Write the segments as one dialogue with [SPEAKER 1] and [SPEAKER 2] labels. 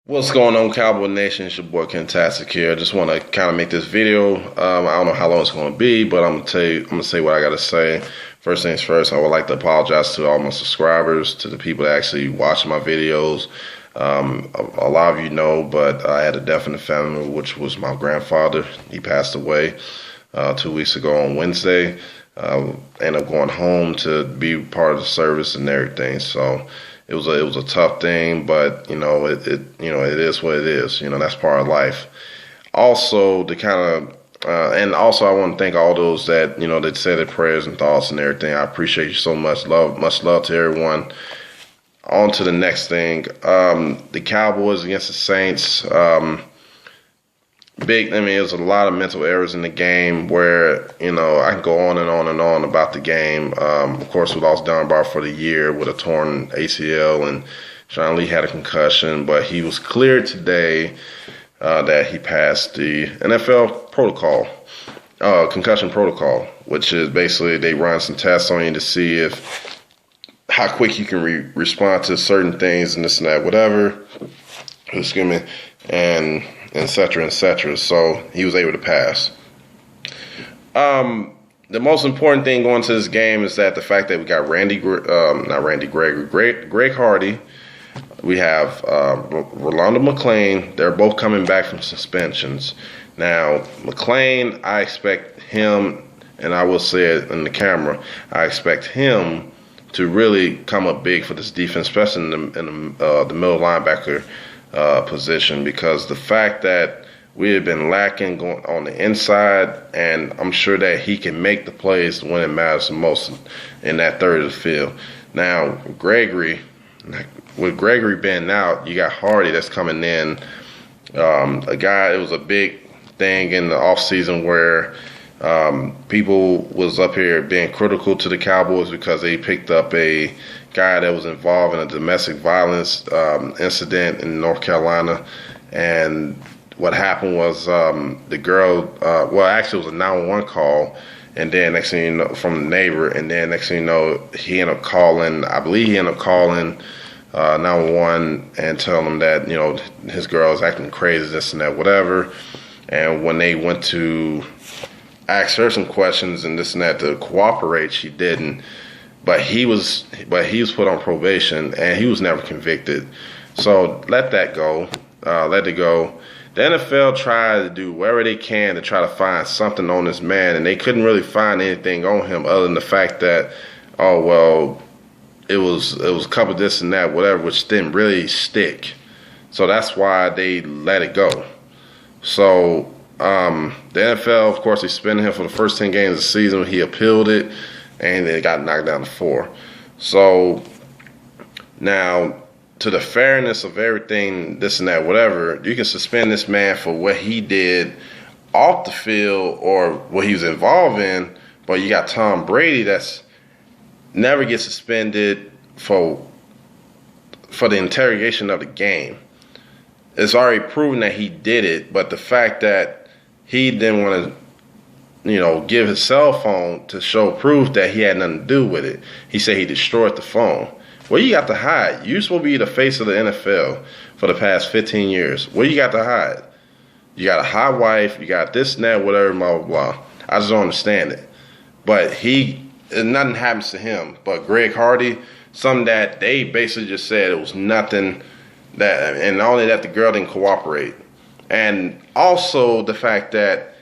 [SPEAKER 1] What's going on, Cowboy Nation? It's your boy Kentastic here. I just want to kind of make this video. I don't know how long it's going to be, but I'm gonna say what I got to say. First things first, I would like to apologize to all my subscribers, to the people that actually watch my videos. A lot of you know, but I had a death in the family, which was my grandfather. He passed away 2 weeks ago on Wednesday. Ended up going home to be part of the service and everything. So it was a tough thing, but it is what it is. That's part of life. Also, and also I want to thank all those that that said their prayers and thoughts and everything. I appreciate you so much. Much love to everyone. On to the next thing. The Cowboys against the Saints. It was a lot of mental errors in the game where, I can go on and on and on about the game. Of course, we lost Dunbar for the year with a torn ACL, and Sean Lee had a concussion, but he was cleared today that he passed the NFL protocol, concussion protocol, which is basically they run some tests on you to see how quick you can respond to certain things and this and that, whatever. Excuse me, and et cetera, et cetera. So he was able to pass. The most important thing going to this game is that the fact that we got Greg Hardy. We have Rolando McClain. They're both coming back from suspensions. Now, McClain, I expect him, and I will say it in the camera, I expect him to really come up big for this defense, especially in the middle linebacker position, because the fact that we have been lacking going on the inside, and I'm sure that he can make the plays when it matters the most in that third of the field. Now, with Gregory being out, you got Hardy that's coming in. It was a big thing in the offseason where people was up here being critical to the Cowboys because they picked up a guy that was involved in a domestic violence incident in North Carolina. And what happened was the girl, actually it was a 911 call, and then next thing you know, from the neighbor, and then next thing you know, he ended up calling 911 and telling them that, his girl is acting crazy, this and that, whatever. And when they went to ask her some questions and this and that to cooperate, she didn't. But he was put on probation, and he was never convicted. So let that go. Let it go. The NFL tried to do whatever they can to try to find something on this man, and they couldn't really find anything on him other than the fact that, it was a couple of this and that, whatever, which didn't really stick. So that's why they let it go. So the NFL, of course, they suspended him for the first 10 games of the season. He appealed it, and it got knocked down to 4. So now, to the fairness of everything, this and that, whatever, you can suspend this man for what he did off the field or what he was involved in, but you got Tom Brady that's never gets suspended for the interrogation of the game. It's already proven that he did it, but the fact that he didn't want to, give his cell phone to show proof that he had nothing to do with it. He said he destroyed the phone. Well, you got to hide. You're supposed to be the face of the NFL for the past 15 years. What you got to hide? You got a hot wife. You got this and that, whatever, blah, blah, blah. I just don't understand it. But nothing happens to him. But Greg Hardy, something that they basically just said it was nothing that, and not only that, the girl didn't cooperate. And also the fact that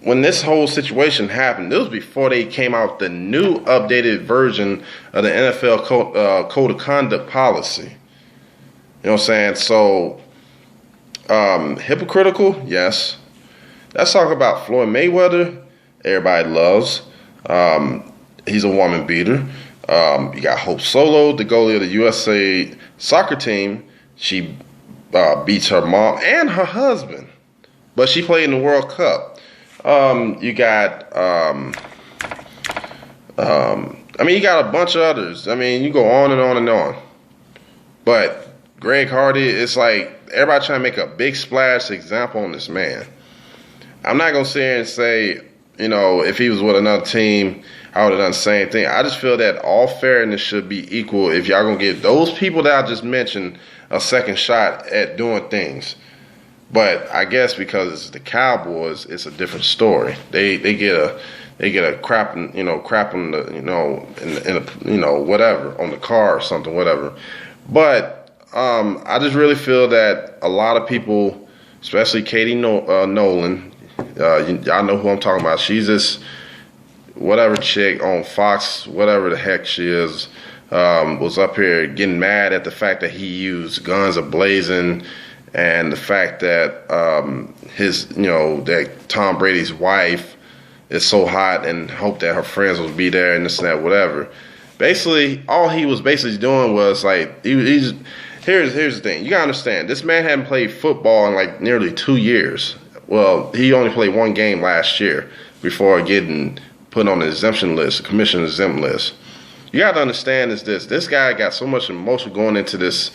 [SPEAKER 1] when this whole situation happened, it was before they came out with the new updated version of the NFL Code of Conduct policy. You know what I'm saying? So, hypocritical, yes. Let's talk about Floyd Mayweather. Everybody loves. He's a woman beater. You got Hope Solo, the goalie of the USA soccer team. She beats her mom and her husband, but she played in the World Cup. You got, you got a bunch of others. You go on and on and on. But Greg Hardy, it's like everybody trying to make a big splash example on this man. I'm not going to sit here and say, if he was with another team, I would have done the same thing. I just feel that all fairness should be equal. If y'all going to give those people that I just mentioned a second shot at doing things. But I guess because it's the Cowboys, it's a different story. They get a crap on the in a, whatever on the car or something, whatever. But I just really feel that a lot of people, especially Katie Nolan, y'all know who I'm talking about. She's this whatever chick on Fox, whatever the heck she is, was up here getting mad at the fact that he used guns a-blazing, and the fact that that Tom Brady's wife is so hot and hope that her friends will be there and this and that, whatever. Basically, all he was basically doing was like, here's the thing. You gotta understand, this man hadn't played football in like nearly 2 years. Well, he only played one game last year before getting put on the exemption list, the commission exempt list. You got to understand is this guy got so much emotion going into this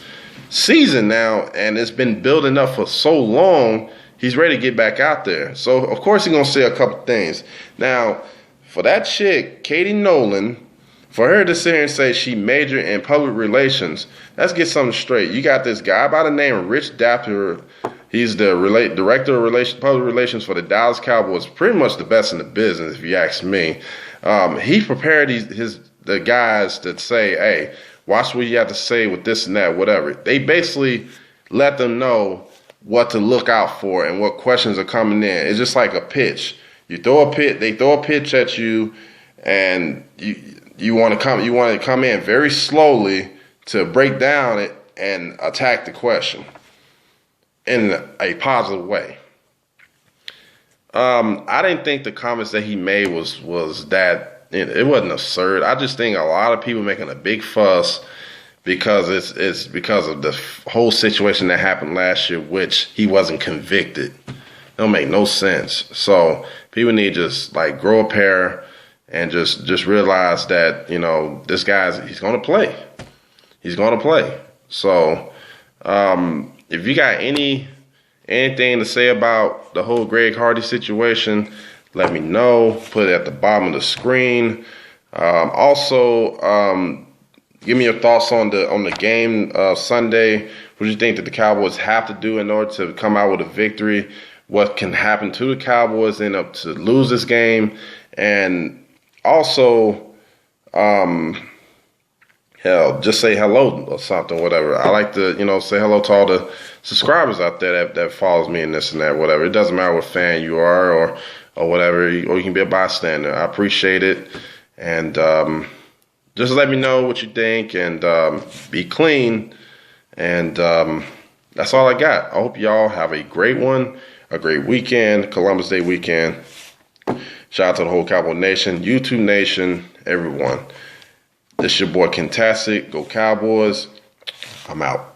[SPEAKER 1] season now, and it's been building up for so long, he's ready to get back out there. So, of course, he's going to say a couple things. Now, for that chick, Katie Nolan, for her to sit here and say she majored in public relations, let's get something straight. You got this guy by the name of Rich Dapper. He's the director of public relations for the Dallas Cowboys, pretty much the best in the business, if you ask me. He prepared the guys that say, hey, watch what you have to say with this and that, whatever. They basically let them know what to look out for and what questions are coming in. It's just like a pitch. They throw a pitch at you, and you want to come in very slowly to break down it and attack the question in a positive way. I didn't think the comments that he made was that, it wasn't absurd. I just think a lot of people making a big fuss because it's because of the whole situation that happened last year, which he wasn't convicted. It don't make no sense. So people need to just like grow a pair and just realize that, this he's gonna play. He's gonna play. So if you got anything to say about the whole Greg Hardy situation, let me know. Put it at the bottom of the screen. Also, give me your thoughts on the game Sunday. What do you think that the Cowboys have to do in order to come out with a victory? What can happen to the Cowboys end up to lose this game? And also, just say hello or something, whatever. I like to, say hello to all the subscribers out there that follows me and this and that, whatever. It doesn't matter what fan you are or whatever, or you can be a bystander. I appreciate it. And just let me know what you think, and be clean. And that's all I got. I hope y'all have a great one, a great weekend, Columbus Day weekend. Shout out to the whole Cowboy Nation, YouTube Nation, everyone. This is your boy Kentastic. Go Cowboys. I'm out.